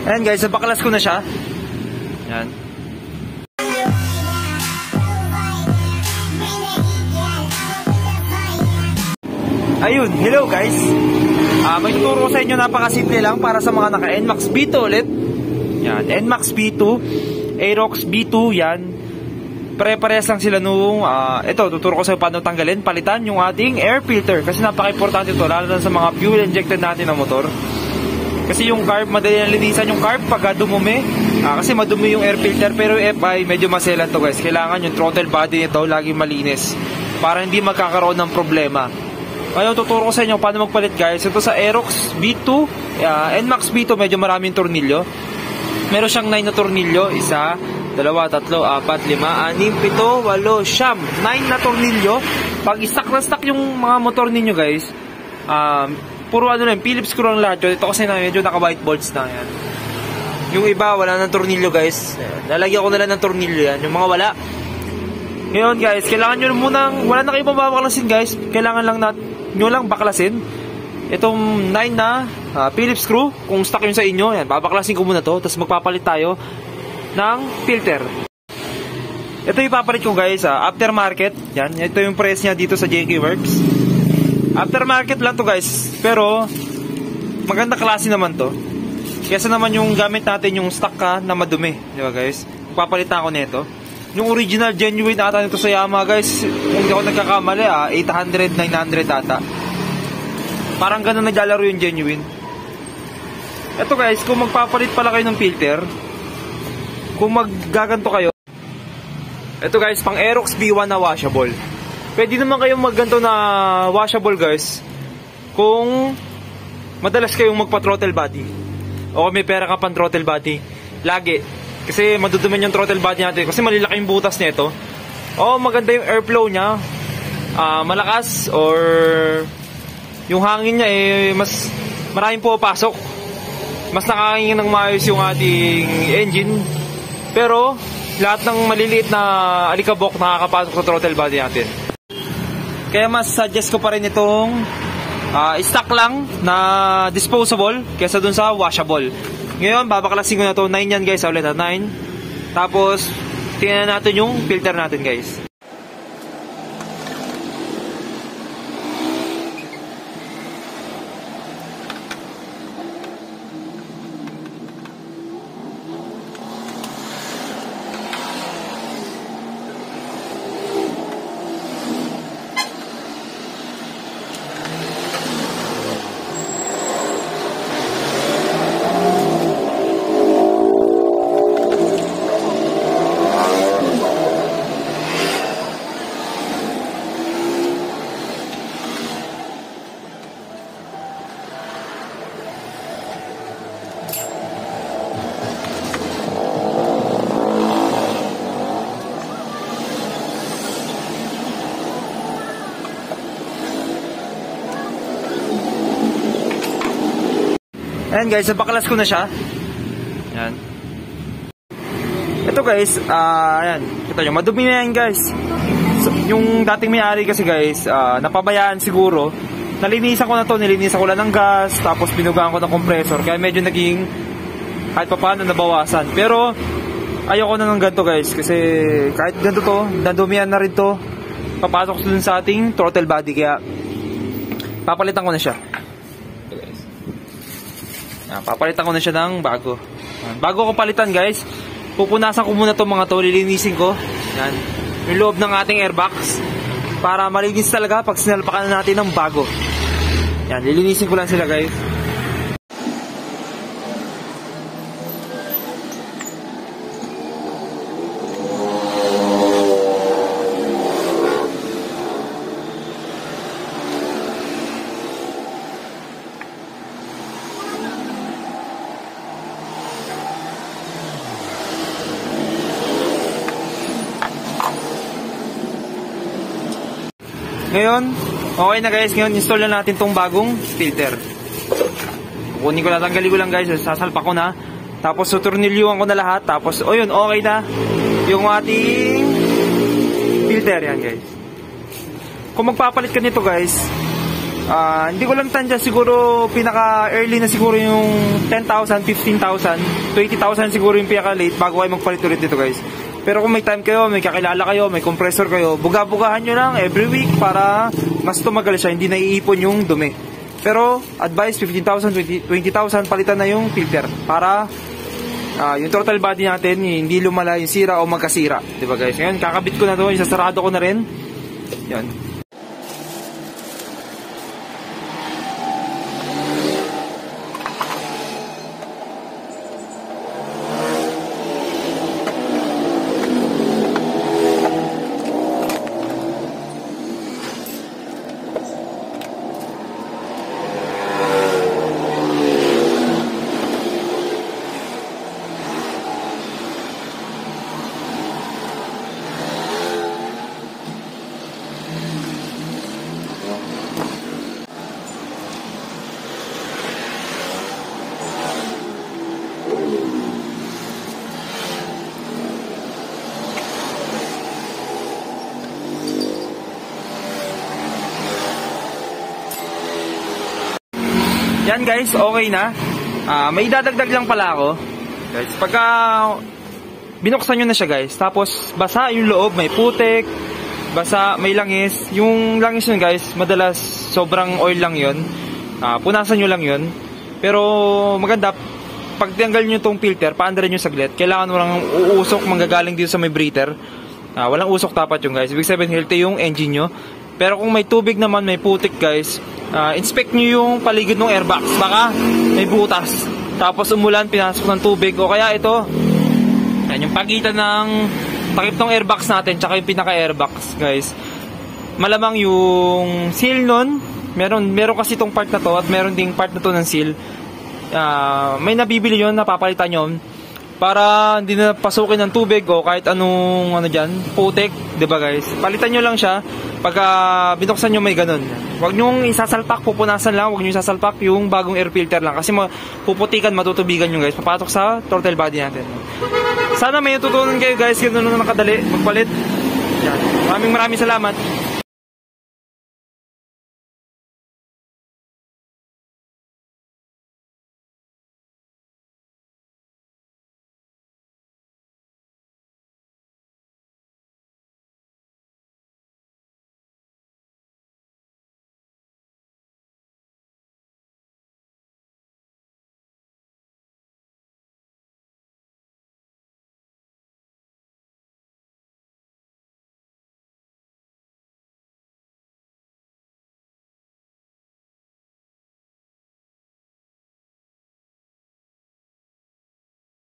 Ayan guys, nabaklas ko na siya. Ayan. Ayun, hello guys. May tuturo ko sa inyo, napakasimple lang para sa mga naka NMAX B2 ulit. Yan, NMAX B2, Aerox B2, yan. Pare-parehas lang sila nung, ito, tuturo ko sa inyo paano tanggalin, palitan yung ating air filter. Kasi napaka-importante ito, lalo na sa mga fuel injected natin na motor. Kasi yung carb, madali na linisan yung carb pag dumumi. Kasi madumi yung air filter, pero yung FI, medyo maselan to guys. Kailangan yung throttle body nito laging malinis para hindi magkakaroon ng problema. Ngayon, tuturo ko sa inyo paano magpalit guys. Ito sa Aerox B2, NMAX B2, medyo maraming tornilyo. Meron siyang 9 na tornilyo. 1, 2, 3, 4, 5, 6, 7, 8, 9, 9 na tornilyo. Pag stock yung mga motor ninyo guys, puro ano lang, Phillips screw ang lahat. Ito kasi na medyo naka-white bolts na yan. Yung iba, wala ng tornilyo guys. Lalagyan ko na lang ng tornilyo yan. Yung mga wala. Ngayon guys, kailangan nyo munang, wala na kayo mababaklasin guys. Kailangan lang nyo lang baklasin itong 9 na Phillips screw. Kung stock yun sa inyo, yan, babaklasin ko muna to. Tapos magpapalit tayo ng filter. Ito yung papalit ko guys, aftermarket. Yan, ito yung price niya dito sa JK Works. Aftermarket lang to guys, pero maganda klase naman to. Kesa naman yung gamit natin yung stock na madumi, di ba guys? Papalitan ako nito. Yung original genuine ata nito sa Yamaha guys, kung di ako nagkakamali 800, 900 ata. Parang ganun naglalaro yung genuine. Ito guys, kung magpapalit pala kayo ng filter, kung maggaganto kayo, ito guys, pang Aerox B1 na washable. Pwede naman kayong magganto na washable guys kung madalas kayong magpa-throttle body o may pera ka pang throttle body lagi, kasi madudumin yung throttle body natin kasi malilaki yung butas nito. O maganda yung airflow nya, malakas, or yung hangin nya mas maraming pupasok, mas nakakingin ng maayos yung ating engine. Pero lahat ng maliliit na alikabok nakakapasok sa throttle body natin. Kaya mas suggest ko pa rin itong stock lang na disposable kesa dun sa washable. Ngayon, babaklasin ko na to. 9 yan guys, ulit 9. Tapos, tingnan natin yung filter natin guys. Ayan guys, nabaklas ko na siya. Ayan. Ito guys, ayan. Kita nyo, madumi na yan guys. So, yung dating may-ari kasi guys, napabayaan siguro. Nalinisan ko na to, nilinisan ko lang ng gas, tapos binugaan ko ng compressor. Kaya medyo naging kahit pa paano nabawasan. Pero ayoko na ng ganito guys, kasi kahit ganito to, nadumihan na rin to. Papasok dun sa ating throttle body, kaya papalitan ko na siya. Papalitan ko na siya ng bago. Bago ko palitan guys, pupunasan ko muna itong mga to, lilinisin ko. Yan, yung loob ng ating airbox para malinis talaga pag sinalpakan na natin ng bago. Yan, lilinisin ko lang sila guys. Ngayon, okay na guys. Ngayon, install na natin tong bagong filter. Kukunin ko na, tanggalin ko lang guys. Sasalpa ko na. Tapos, sutornilyuan ko na lahat. Tapos, o yun, okay na yung ating filter. Yan guys. Kung magpapalit ka nito guys, Hindi ko lang tansya, siguro pinaka-early na siguro yung 10,000, 15,000, 20,000 siguro yung pinaka-late bago kayo magpalit ulit dito guys. Pero kung may time kayo, may kakilala kayo, may compressor kayo, buga-bugahan nyo lang every week para mas tumagal siya, hindi naiipon yung dumi. Pero advice, 15,000, 20,000 palitan na yung filter para yung throttle body natin hindi lumala yung sira o magkasira, diba guys? Ngayon kakabit ko na to, isasarado ko na rin. Yan. Yan guys, okay na. May dadagdag lang pala ako. Guys, pagka binuksan nyo na siya guys, tapos basa yung loob, may putik, basa, may langis. Yung langis yun guys, madalas sobrang oil lang yun. Punasan nyo lang yun. Pero maganda, pag tanggal nyo itong filter, paandarin nyo saglit. Kailangan walang uusok manggagaling dito sa may breather. Walang usok dapat yung guys. Ibig sabihin, healthy yung engine nyo. Pero kung may tubig naman, may putik guys, inspect nyo yung paligid ng airbox. Baka may butas. Tapos umulan, pinasok ng tubig. O kaya ito, yan, yung pagitan ng takip ng airbox natin, tsaka yung pinaka-airbox guys. Malamang yung seal nun, meron kasi itong part na to, at meron ding part na to ng seal. May nabibili yun, napapalitan yun, para hindi na pasukin ng tubig o kahit anong dyan, putik, diba guys? Palitan nyo lang siya pagka binuksan nyo, may ganun. Huwag nyo isasalpak, pupunasan lang, huwag nyo isasalpak yung bagong air filter lang kasi puputikan, matutubigan nyo guys, papatok sa throttle body natin. Sana may natutunan kayo guys, ganun na nakadali magpalit. Yan. Maraming salamat.